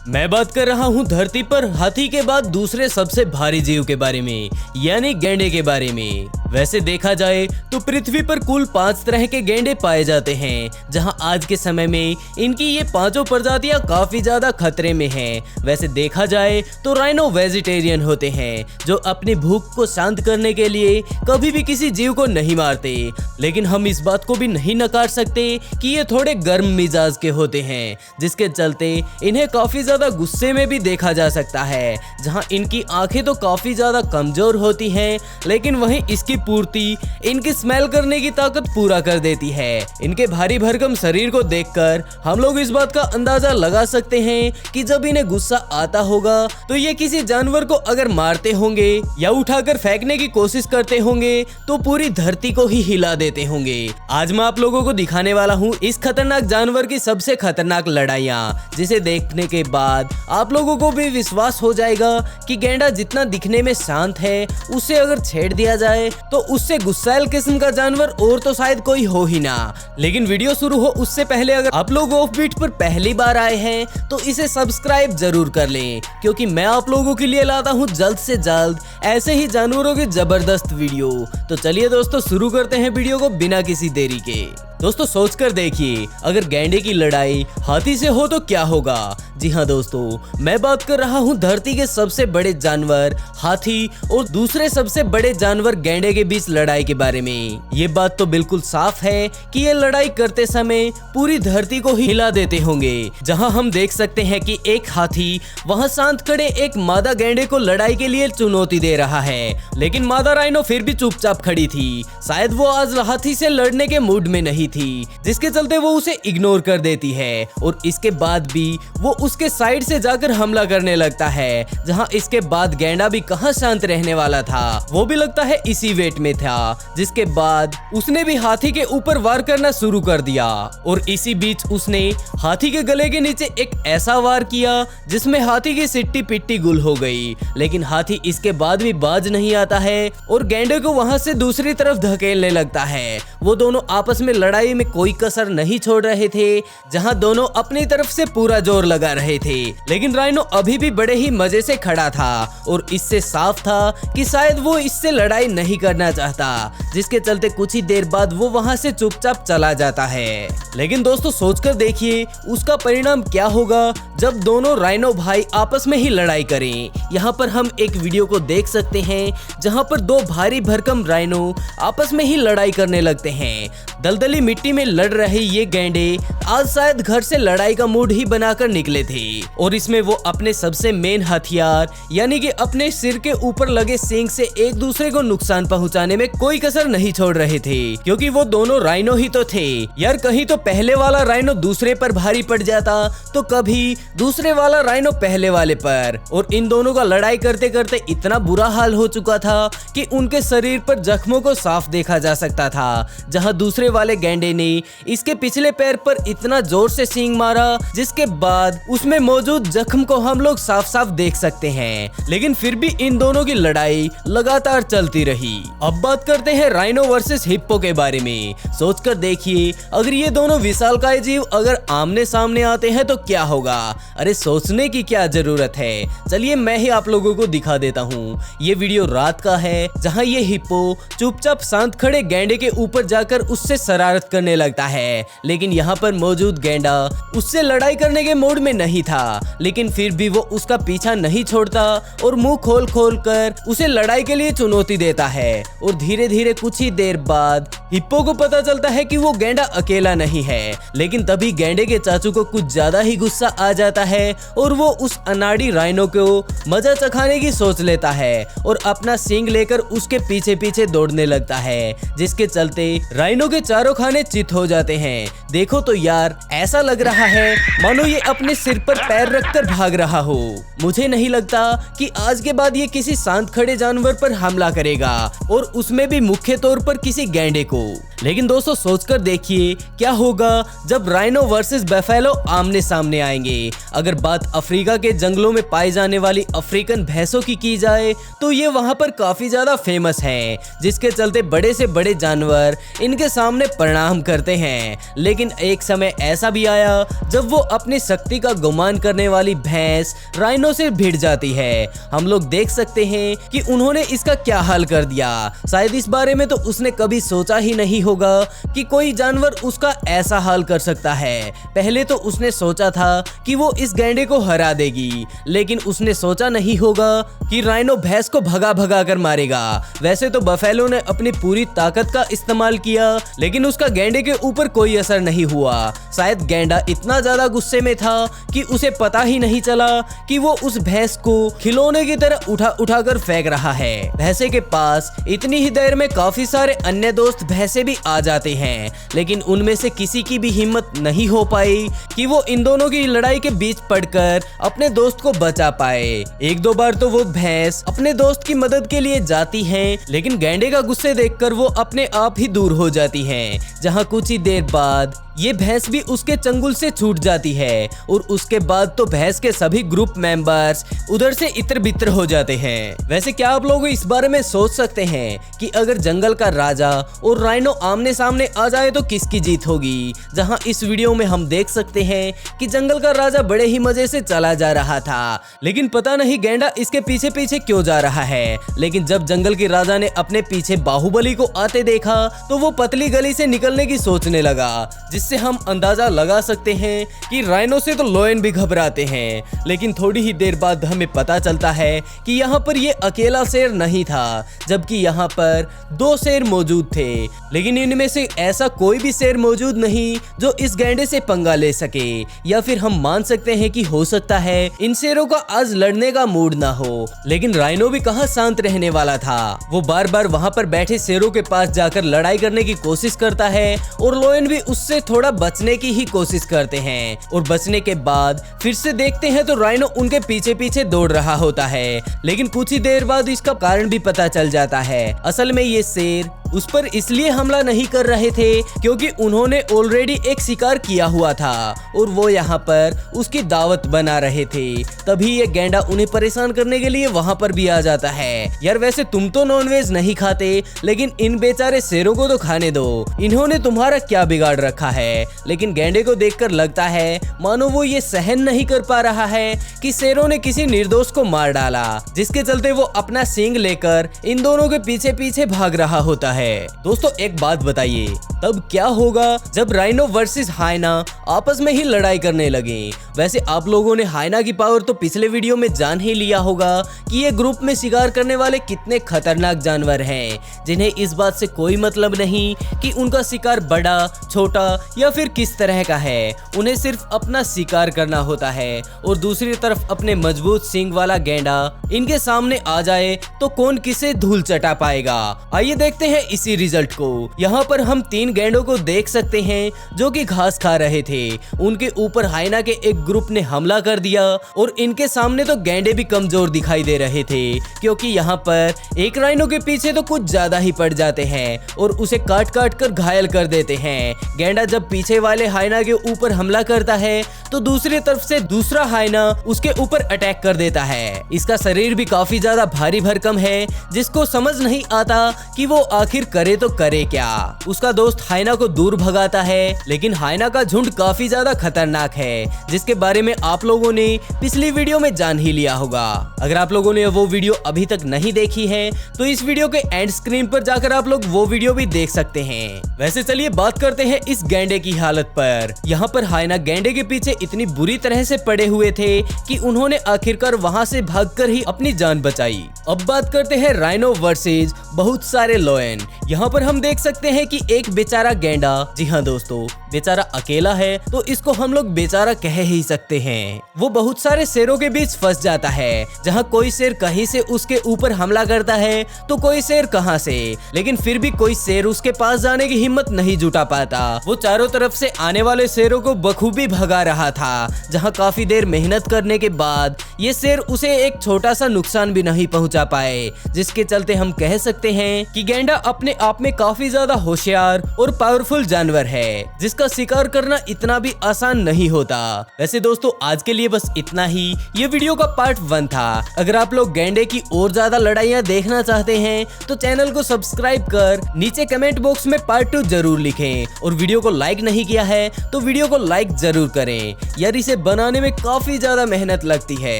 मैं बात कर रहा हूँ धरती पर हाथी के बाद दूसरे सबसे भारी जीव के बारे में, यानी गैंडे के बारे में। वैसे देखा जाए तो पृथ्वी पर कुल 5 तरह के गैंडे पाए जाते हैं, जहां आज के समय में इनकी ये पांचों प्रजातियां काफी ज्यादा खतरे में हैं। वैसे देखा जाए तो राइनो वेजिटेरियन होते हैं, जो अपनी भूख को शांत करने के लिए कभी भी किसी जीव को नहीं मारते। लेकिन हम इस बात को भी नहीं नकार सकते कि ये थोड़े गर्म मिजाज के होते हैं, जिसके चलते इन्हें काफी ज्यादा गुस्से में भी देखा जा सकता है। जहां इनकी आंखें तो काफी ज्यादा कमजोर होती हैं, लेकिन वहीं इसकी पूर्ति इनकी स्मेल करने की ताकत पूरा कर देती है। इनके भारी भरकम शरीर को देखकर हम लोग इस बात का अंदाजा लगा सकते हैं कि जब इन्हें गुस्सा आता होगा तो ये किसी जानवर को अगर मारते होंगे या उठाकर फेंकने की कोशिश करते होंगे तो पूरी धरती को ही हिला देते होंगे। आज मैं आप लोगों को दिखाने वाला हूँ इस खतरनाक जानवर की सबसे खतरनाक लड़ाइयाँ, जिसे देखने के बाद आप लोगों को भी विश्वास हो जाएगा कि गैंडा जितना दिखने में शांत है, उसे अगर छेड़ दिया जाए तो उससे गुस्सैल किस्म का जानवर और तो शायद कोई हो ही ना। लेकिन वीडियो शुरू हो उससे पहले अगर आप लोग ऑफ बीट पर पहली बार आए हैं तो इसे सब्सक्राइब जरूर कर लें, क्योंकि मैं आप लोगों के लिए लाता हूँ जल्द से जल्द ऐसे ही जानवरों की जबरदस्त वीडियो। तो चलिए दोस्तों शुरू करते हैं वीडियो को बिना किसी देरी के। दोस्तों सोचकर देखिए, अगर गैंडे की लड़ाई हाथी से हो तो क्या होगा। जी हाँ दोस्तों, मैं बात कर रहा हूँ धरती के सबसे बड़े जानवर हाथी और दूसरे सबसे बड़े जानवर गैंडे के बीच लड़ाई के बारे में। ये बात तो बिल्कुल साफ है कि ये लड़ाई करते समय पूरी धरती को हिला देते होंगे। जहाँ हम देख सकते हैं कि एक हाथी वहाँ शांत खड़े एक मादा गैंडे को लड़ाई के लिए चुनौती दे रहा है, लेकिन मादा राइनो फिर भी चुपचाप खड़ी थी। शायद वो आज हाथी से लड़ने के मूड में नहीं थी, जिसके चलते वो उसे इग्नोर कर देती है और इसके बाद भी वो उसके साइड से जाकर हमला करने लगता है। जहां इसके बाद गैंडा भी कहां शांत रहने वाला था, वो भी लगता है इसी वेट में था, जिसके बाद उसने भी हाथी के ऊपर वार करना शुरू कर दिया। और इसी बीच उसने हाथी के गले के नीचे एक ऐसा वार किया जिसमें हाथी की सिट्टी पिट्टी गुल हो गई। लेकिन हाथी इसके बाद भी बाज नहीं आता है और गैंडे को वहां से दूसरी तरफ धकेलने लगता है। वो दोनों आपस में लड़ाई में कोई कसर नहीं छोड़ रहे थे, जहां दोनों अपनी तरफ से पूरा जोर लगा रहे थे। लेकिन राइनो अभी भी बड़े ही मजे से खड़ा था और इससे साफ था कि शायद वो इससे लड़ाई नहीं करना चाहता, जिसके चलते कुछ ही देर बाद वो वहां से चुपचाप चला जाता है। लेकिन दोस्तों सोचकर देखिए उसका परिणाम क्या होगा जब दोनों राइनो भाई आपस में ही लड़ाई करें। यहाँ पर हम एक वीडियो को देख सकते हैं जहाँ पर दो भारी भरकम राइनो आपस में ही लड़ाई करने लगते हैं। दलदली मिट्टी में लड़ रहे ये गैंडे आज शायद घर से लड़ाई का मूड ही बनाकर निकले थे और इसमें वो अपने सबसे मेन हथियार यानी कि अपने सिर के ऊपर लगे सींग से एक दूसरे को नुकसान पहुंचाने में कोई कसर नहीं छोड़ रहे थे, क्योंकि वो दोनों राइनो ही तो थे यार। कहीं तो पहले वाला राइनो दूसरे पर भारी पड़ जाता तो कभी दूसरे वाला राइनो पहले वाले पर, और इन दोनों का लड़ाई करते करते इतना बुरा हाल हो चुका था कि उनके शरीर पर जख्मों को साफ देखा जा सकता था। जहां दूसरे वाले गैंडे ने इसके पिछले पैर पर इतना जोर से सींग मारा जिसके बाद उसमें मौजूद जख्म को हम लोग साफ साफ देख सकते हैं। लेकिन फिर भी इन दोनों की लड़ाई लगातार चलती रही। अब बात करते हैं राइनो वर्सेस हिप्पो के बारे में। सोचकर देखिए, अगर ये दोनों विशालकाय जीव अगर आमने सामने आते हैं तो क्या होगा। अरे सोचने की क्या जरूरत है, चलिए मैं ही आप लोगों को दिखा देता हूँ। ये वीडियो रात का है जहाँ ये हिप्पो चुपचाप शांत खड़े गैंडे के ऊपर जाकर उससे शरारत करने लगता है। लेकिन यहाँ पर मौजूद गैंडा उससे लड़ाई करने के मूड में नहीं था, लेकिन फिर भी वो उसका पीछा नहीं छोड़ता और मुंह खोल खोल कर उसे लड़ाई के लिए चुनौती देता है। और धीरे धीरे कुछ ही देर बाद हिप्पो को पता चलता है कि वो गैंडा अकेला नहीं है। लेकिन तभी गैंडे के चाचू को कुछ ज्यादा ही गुस्सा आ जाता है और वो उस अनाड़ी राइनो को मजा चखाने की सोच लेता है और अपना सींग लेकर उसके पीछे पीछे दौड़ने लगता है, जिसके चलते राइनो के चारों खाने चित हो जाते हैं। देखो तो यार, ऐसा लग रहा है मानो ये अपने सिर पर पैर रखकर भाग रहा हो। मुझे नहीं लगता कि आज के बाद ये किसी शांत खड़े जानवर पर हमला करेगा, और उसमें भी मुख्य तौर पर किसी गैंडे को। लेकिन दोस्तों सोचकर देखिए क्या होगा जब राइनो वर्सेस बफेलो आमने सामने आएंगे। अगर बात अफ्रीका के जंगलों में पाई जाने वाली अफ्रीकन भैंसों की जाए तो ये वहाँ पर काफी ज्यादा फेमस है, जिसके चलते बड़े से बड़े जानवर इनके सामने प्रणाम प्रणाम करते हैं। लेकिन एक समय ऐसा भी आया जब वो अपनी शक्ति का गुमान करने वाली भैंस राइनो से भिड़ जाती है। हम लोग देख सकते हैं कि उन्होंने इसका क्या हाल कर दिया। शायद इस बारे में तो उसने कभी सोचा ही नहीं होगा कि कोई जानवर उसका ऐसा हाल कर सकता है। पहले तो उसने सोचा था कि वो इस गैंडे को हरा देगी, लेकिन उसने सोचा नहीं होगा कि राइनो भैंस को भगा भगा कर मारेगा। वैसे तो बफेलो ने अपनी पूरी ताकत का इस्तेमाल किया, लेकिन उसका गैंडे के ऊपर कोई असर नहीं हुआ। शायद गैंडा इतना ज्यादा गुस्से में था कि उसे पता ही नहीं चला कि वो उस भैंस को खिलौने की तरह उठा कर फेंक रहा है। भैंसे के पास इतनी ही देर में काफी सारे अन्य दोस्त भैंसे भी आ जाते हैं, लेकिन उनमें से किसी की भी हिम्मत नहीं हो पाई कि वो इन दोनों की लड़ाई के बीच पड़कर अपने दोस्त को बचा पाए। एक दो बार तो वो भैंस अपने दोस्त की मदद के लिए जाती है, लेकिन गैंडे का गुस्से देखकर वो अपने आप ही दूर हो जाती है। जहाँ कुछ ही देर बाद ये भैंस भी उसके चंगुल से छूट जाती है और उसके बाद तो भैंस के सभी ग्रुप मेंबर्स उधर से इतर बितर हो जाते हैं। वैसे क्या आप लोग इस बारे में सोच सकते हैं कि अगर जंगल का राजा और राइनो आमने सामने आ जाए तो किसकी जीत होगी? जहां इस वीडियो में हम देख सकते हैं कि जंगल का राजा बड़े ही मजे से चला जा रहा था, लेकिन पता नहीं गैंडा इसके पीछे पीछे क्यों जा रहा है। लेकिन जब जंगल के राजा ने अपने पीछे बाहुबली को आते देखा तो वो पतली गली से निकलने की सोचने लगा, जिससे हम अंदाजा लगा सकते हैं कि राइनो से तो लोयन भी घबराते हैं। लेकिन थोड़ी ही देर बाद हमें पता चलता है कि यहाँ पर ये अकेला शेर नहीं था, जबकि यहाँ पर दो शेर मौजूद थे। लेकिन इनमें से ऐसा कोई भी शेर मौजूद नहीं जो इस गैंडे से पंगा ले सके, या फिर हम मान सकते हैं कि हो सकता है इन शेरों का आज लड़ने का मूड ना हो। लेकिन राइनो भी कहाँ शांत रहने वाला था, वो बार बार वहाँ पर बैठे शेरों के पास जाकर लड़ाई करने की कोशिश करता है और लोयन भी उससे थोड़ा बचने की ही कोशिश करते हैं। और बचने के बाद फिर से देखते हैं तो राइनो उनके पीछे पीछे दौड़ रहा होता है। लेकिन कुछ ही देर बाद इसका कारण भी पता चल जाता है। असल में ये शेर उस पर इसलिए हमला नहीं कर रहे थे क्योंकि उन्होंने ऑलरेडी एक शिकार किया हुआ था और वो यहाँ पर उसकी दावत बना रहे थे। तभी ये गैंडा उन्हें परेशान करने के लिए वहाँ पर भी आ जाता है। यार वैसे तुम तो नॉनवेज नहीं खाते, लेकिन इन बेचारे शेरों को तो खाने दो, इन्होंने तुम्हारा क्या बिगाड़ रखा है। लेकिन गैंडे को देखकर लगता है मानो वो ये सहन नहीं कर पा रहा है कि शेरों ने किसी निर्दोष को मार डाला, जिसके चलते वो अपना सींग लेकर इन दोनों के पीछे पीछे भाग रहा होता है। दोस्तों एक बात बताइए, तब क्या होगा जब राइनो वर्सेस हाइना आपस में ही लड़ाई करने लगे? वैसे आप लोगों ने हाइना की पावर तो पिछले वीडियो में जान ही लिया होगा कि ये ग्रुप में शिकार करने वाले कितने खतरनाक जानवर हैं, जिन्हें इस बात से कोई मतलब नहीं कि उनका शिकार बड़ा छोटा या फिर किस तरह का है। उन्हें सिर्फ अपना शिकार करना होता है। और दूसरी तरफ अपने मजबूत सींग वाला गैंडा इनके सामने आ जाए तो कौन किसे धूल चटा पाएगा। आइए देखते हैं इसी रिजल्ट को। यहाँ पर हम 3 गैंडों को देख सकते हैं जो कि घास खा रहे थे। उनके ऊपर हाइना के एक ग्रुप ने हमला कर दिया और इनके सामने तो गैंडे भी कमजोर दिखाई दे रहे थे, क्योंकि यहाँ पर एक राइनो के पीछे तो कुछ ज्यादा ही पड़ जाते हैं और उसे काट काट कर घायल कर देते हैं। गैंडा जब पीछे वाले हाइना के ऊपर हमला करता है तो दूसरी तरफ से दूसरा हाइना उसके ऊपर अटैक कर देता है। इसका शरीर भी काफी ज्यादा भारी भरकम है, जिसको समझ नहीं आता कि वो आखिर करे तो करे क्या। उसका दोस्त हाइना को दूर भगाता है, लेकिन हाइना का झुंड काफी ज्यादा खतरनाक है, जिसके बारे में आप लोगों ने पिछली वीडियो में जान ही लिया होगा। अगर आप लोगों ने वो वीडियो अभी तक नहीं देखी है तो इस वीडियो के एंड स्क्रीन पर जाकर आप लोग वो वीडियो भी देख सकते हैं। वैसे चलिए बात करते हैं इस गैंडे की हालत पर। यहाँ पर हाइना गैंडे के पीछे इतनी बुरी तरह से पड़े हुए थे कि उन्होंने आखिरकार वहाँ से भागकर ही अपनी जान बचाई। अब बात करते हैं राइनो वर्सेस बहुत सारे लोयन। यहाँ पर हम देख सकते हैं कि एक बेचारा गैंडा, जी हाँ दोस्तों, बेचारा अकेला है तो इसको हम लोग बेचारा कह ही सकते हैं। वो बहुत सारे शेरों के बीच फंस जाता है, जहाँ कोई शेर कहीं से उसके ऊपर हमला करता है तो कोई शेर कहाँ से, लेकिन फिर भी कोई शेर उसके पास जाने की हिम्मत नहीं जुटा पाता। वो चारों तरफ से आने वाले शेरों को बखूबी भगा रहा था, जहाँ काफी देर मेहनत करने के बाद ये शेर उसे एक छोटा सा नुकसान भी नहीं पहुंचा पाए, जिसके चलते हम कह सकते हैं कि गैंडा अपने आप में काफी ज्यादा होशियार और पावरफुल जानवर है जिसका शिकार करना इतना भी आसान नहीं होता। वैसे दोस्तों आज के लिए बस इतना ही। ये वीडियो का पार्ट 1 था। अगर आप लोग गैंडे की और ज्यादा लड़ाइयाँ देखना चाहते हैं तो चैनल को सब्सक्राइब कर नीचे कमेंट बॉक्स में पार्ट 2 जरूर लिखें, और वीडियो को लाइक नहीं किया है तो वीडियो को लाइक जरूर करें यार, इसे बनाने में काफी ज्यादा मेहनत लगती है।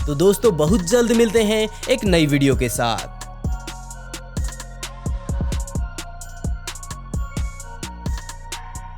तो दोस्तों बहुत जल्द मिलते हैं एक नई वीडियो के साथ।